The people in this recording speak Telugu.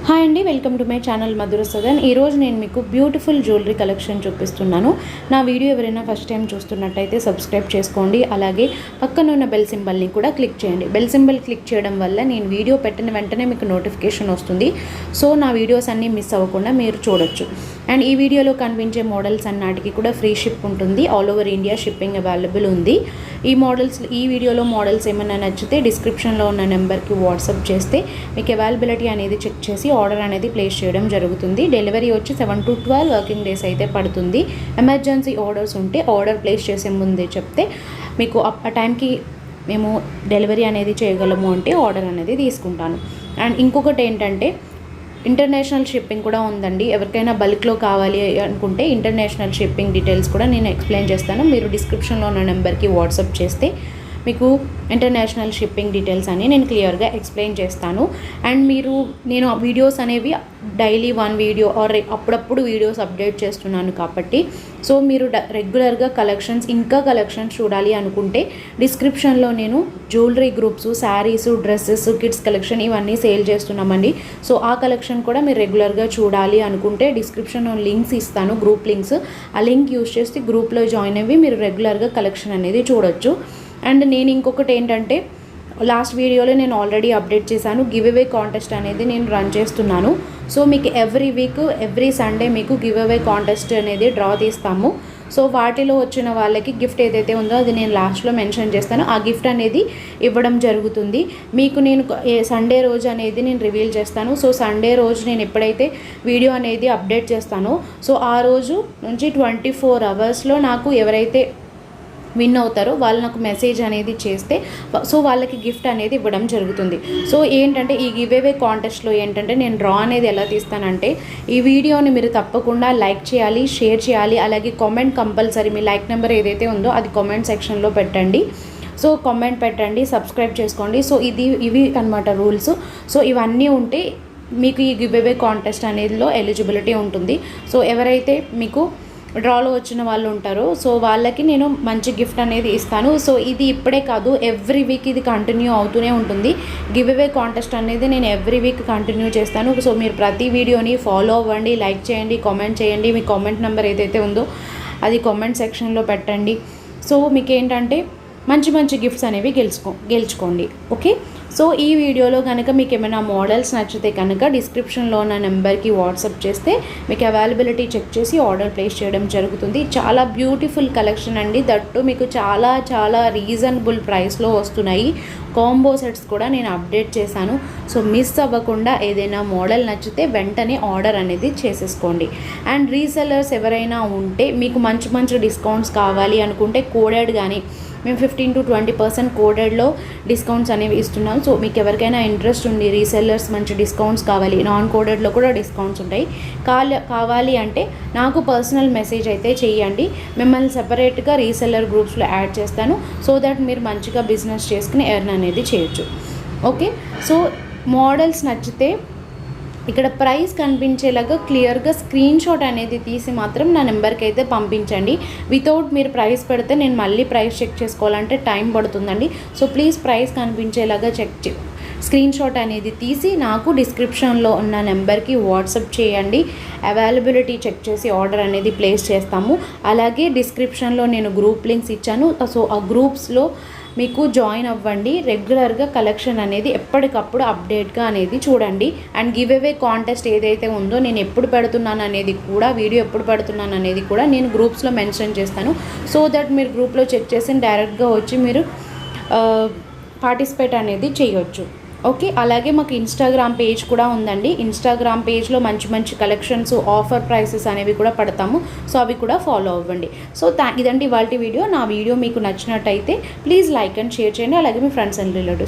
హాయ్ అండి, వెల్కమ్ టు మై ఛానల్ మధుర సదన్. ఈరోజు నేను మీకు బ్యూటిఫుల్ జ్యువెలరీ కలెక్షన్ చూపిస్తున్నాను. నా వీడియో ఎవరైనా ఫస్ట్ టైం చూస్తున్నట్టయితే సబ్స్క్రైబ్ చేసుకోండి. అలాగే పక్కన ఉన్న బెల్ సింబల్ని కూడా క్లిక్ చేయండి. బెల్ సింబల్ క్లిక్ చేయడం వల్ల నేను వీడియో పెట్టిన వెంటనే మీకు నోటిఫికేషన్ వస్తుంది. సో నా వీడియోస్ అన్నీ మిస్ అవ్వకుండా మీరు చూడొచ్చు. అండ్ ఈ వీడియోలో కనిపించే మోడల్స్ అన్నిటికీ కూడా ఫ్రీ షిప్ ఉంటుంది. All over India shipping available ఉంది. ఈ వీడియోలో మోడల్స్ ఏమైనా నచ్చితే డిస్క్రిప్షన్లో ఉన్న నెంబర్కి వాట్సాప్ చేస్తే మీకు అవైలబిలిటీ అనేది చెక్ చేసి ఆర్డర్ అనేది ప్లేస్ చేయడం జరుగుతుంది. డెలివరీ వచ్చి 7 to 12 వర్కింగ్ డేస్ అయితే పడుతుంది. ఎమర్జెన్సీ ఆర్డర్స్ ఉంటే ఆర్డర్ ప్లేస్ చేసే ముందే చెప్తే మీకు ఆ టైంకి మేము డెలివరీ అనేది చేయగలము అంటే ఆర్డర్ అనేది తీసుకుంటాను. అండ్ ఇంకొకటి ఏంటంటే ఇంటర్నేషనల్ షిప్పింగ్ కూడా ఉందండి. ఎవరికైనా బల్క్లో కావాలి అనుకుంటే ఇంటర్నేషనల్ షిప్పింగ్ డీటెయిల్స్ కూడా నేను ఎక్స్ప్లెయిన్ చేస్తాను. మీరు డిస్క్రిప్షన్లో ఉన్న నెంబర్కి వాట్సాప్ చేస్తే మీకు ఇంటర్నేషనల్ షిప్పింగ్ డీటెయిల్స్ అని నేను క్లియర్గా ఎక్స్ప్లెయిన్ చేస్తాను. అండ్ నేను వీడియోస్ అనేవి డైలీ 1 వీడియో ఆర్ అప్పుడప్పుడు వీడియోస్ అప్డేట్ చేస్తున్నాను కాబట్టి సో మీరు రెగ్యులర్గా ఇంకా కలెక్షన్స్ చూడాలి అనుకుంటే డిస్క్రిప్షన్లో నేను jewellery groups, saris, dresses, kids collection ఇవన్నీ సేల్ చేస్తున్నామండి. సో ఆ కలెక్షన్ కూడా మీరు రెగ్యులర్గా చూడాలి అనుకుంటే డిస్క్రిప్షన్లో లింక్స్ ఇస్తాను, గ్రూప్ లింక్స్. ఆ లింక్ యూస్ చేసి గ్రూప్లో జాయిన్ అయ్యి మీరు రెగ్యులర్గా కలెక్షన్ అనేది చూడొచ్చు. అండ్ నేను ఇంకొకటి ఏంటంటే లాస్ట్ వీడియోలో నేను ఆల్రెడీ అప్డేట్ చేశాను, గివ్ అవే కాంటెస్ట్ అనేది నేను రన్ చేస్తున్నాను. సో మీకు ఎవ్రీ వీక్ ఎవ్రీ సండే మీకు గివ్ అవే కాంటెస్ట్ అనేది డ్రా తీస్తాము. సో వాటిలో వచ్చిన వాళ్ళకి గిఫ్ట్ ఏదైతే ఉందో అది నేను లాస్ట్లో మెన్షన్ చేస్తాను. ఆ గిఫ్ట్ అనేది ఇవ్వడం జరుగుతుంది. మీకు నేను సండే రోజు అనేది నేను రివీల్ చేస్తాను. సో సండే రోజు నేను ఎప్పుడైతే వీడియో అనేది అప్డేట్ చేస్తానో సో ఆ రోజు నుంచి 24 అవర్స్లో నాకు ఎవరైతే విన్ అవుతారో వాళ్ళు నాకు మెసేజ్ అనేది చేస్తే సో వాళ్ళకి గిఫ్ట్ అనేది ఇవ్వడం జరుగుతుంది. సో ఏంటంటే ఈ గివ్ అవే కాంటెస్ట్లో ఏంటంటే నేను డ్రా అనేది ఎలా తీస్తానంటే ఈ వీడియోని మీరు తప్పకుండా లైక్ చేయాలి, షేర్ చేయాలి, అలాగే కామెంట్ కంపల్సరీ. మీ లైక్ నెంబర్ ఏదైతే ఉందో అది కామెంట్ సెక్షన్లో పెట్టండి. సో కామెంట్ పెట్టండి, సబ్స్క్రైబ్ చేసుకోండి. సో ఇవి అన్నమాట రూల్స్. సో ఇవన్నీ ఉంటే మీకు ఈ గివ్ అవే కాంటెస్ట్ అనేదిలో ఎలిజిబిలిటీ ఉంటుంది. సో ఎవరైతే మీకు డ్రాలో వచ్చిన వాళ్ళు ఉంటారో సో వాళ్ళకి నేను మంచి గిఫ్ట్ అనేది ఇస్తాను. సో ఇది ఇప్పుడే కాదు, ఎవ్రీ వీక్ ఇది కంటిన్యూ అవుతూనే ఉంటుంది. గివ్ అవే కాంటెస్ట్ అనేది నేను ఎవ్రీ వీక్ కంటిన్యూ చేస్తాను. సో మీరు ప్రతి వీడియోని ఫాలో అవ్వండి, లైక్ చేయండి, కామెంట్ చేయండి. మీ కామెంట్ నెంబర్ ఏదైతే ఉందో అది కామెంట్ సెక్షన్లో పెట్టండి. సో మీకు ఏంటంటే మంచి గిఫ్ట్స్ అనేవి గెలుచుకోండి. ఓకే. సో ఈ వీడియోలో కనుక మీకు ఏమైనా మోడల్స్ నచ్చితే కనుక డిస్క్రిప్షన్లో ఉన్న నెంబర్కి వాట్సాప్ చేస్తే మీకు అవైలబిలిటీ చెక్ చేసి ఆర్డర్ ప్లేస్ చేయడం జరుగుతుంది. చాలా బ్యూటిఫుల్ కలెక్షన్ అండి. దట్టు మీకు చాలా రీజనబుల్ ప్రైస్లో వస్తున్నాయి. కాంబో సెట్స్ కూడా నేను అప్డేట్ చేశాను. సో మిస్ అవ్వకుండా ఏదైనా మోడల్ నచ్చితే వెంటనే ఆర్డర్ అనేది చేసేసుకోండి. అండ్ రీసెల్లర్స్ ఎవరైనా ఉంటే మీకు మంచి డిస్కౌంట్స్ కావాలి అనుకుంటే కోడెడ్ కానీ మేము 15 to 20% కోడెడ్లో డిస్కౌంట్స్ అనేవి ఇస్తున్నాం. సో మీకు ఎవరికైనా ఇంట్రెస్ట్ ఉంది, రీసెల్లర్స్ మంచి డిస్కౌంట్స్ కావాలి, నాన్ కోడెడ్లో కూడా డిస్కౌంట్స్ ఉంటాయి కావాలి అంటే నాకు పర్సనల్ మెసేజ్ అయితే చేయండి. మిమ్మల్ని సెపరేట్గా రీసెల్లర్ గ్రూప్స్లో యాడ్ చేస్తాను. సో దట్ మీరు మంచిగా బిజినెస్ చేసుకుని ఎర్న్ అనేది చేయొచ్చు. ఓకే. సో మోడల్స్ నచ్చితే ఇక్కడ ప్రైస్ కనిపించేలాగా క్లియర్గా స్క్రీన్ షాట్ అనేది తీసి మాత్రం నా నెంబర్కి అయితే పంపించండి. వితౌట్ మీరు ప్రైస్ పెడితే నేను మళ్ళీ ప్రైస్ చెక్ చేసుకోవాలంటే టైం పడుతుందండి. సో ప్లీజ్ ప్రైస్ కనిపించేలాగా స్క్రీన్ షాట్ అనేది తీసి నాకు డిస్క్రిప్షన్లో ఉన్న నెంబర్కి వాట్సాప్ చేయండి. అవైలబిలిటీ చెక్ చేసి ఆర్డర్ అనేది ప్లేస్ చేస్తాము. అలాగే డిస్క్రిప్షన్లో నేను గ్రూప్ లింక్స్ ఇచ్చాను. సో ఆ గ్రూప్స్లో మీకు జాయిన్ అవ్వండి. రెగ్యులర్గా కలెక్షన్ అనేది ఎప్పటికప్పుడు అప్డేట్గా అనేది చూడండి. అండ్ గివ్ అవే కాంటెస్ట్ ఏదైతే ఉందో నేను ఎప్పుడు పెడుతున్నాను అనేది కూడా వీడియో ఎప్పుడు పెడుతున్నాను అనేది కూడా నేను గ్రూప్స్లో మెన్షన్ చేస్తాను. సో దట్ మీరు గ్రూప్లో చెక్ చేసి డైరెక్ట్గా వచ్చి మీరు పార్టిసిపేట్ అనేది చేయొచ్చు. ఓకే. అలాగే మాకు ఇన్స్టాగ్రామ్ పేజ్ కూడా ఉందండి. ఇన్స్టాగ్రామ్ పేజ్లో మంచి కలెక్షన్స్, ఆఫర్ ప్రైసెస్ అనేవి కూడా పడతాము. సో అవి కూడా ఫాలో అవ్వండి. సో ఇదండి ఇవాల్టి వీడియో. నా వీడియో మీకు నచ్చినట్టయితే ప్లీజ్ లైక్ అండ్ షేర్ చేయండి. అలాగే మీ ఫ్రెండ్స్ అండ్ రిలేటివ్స్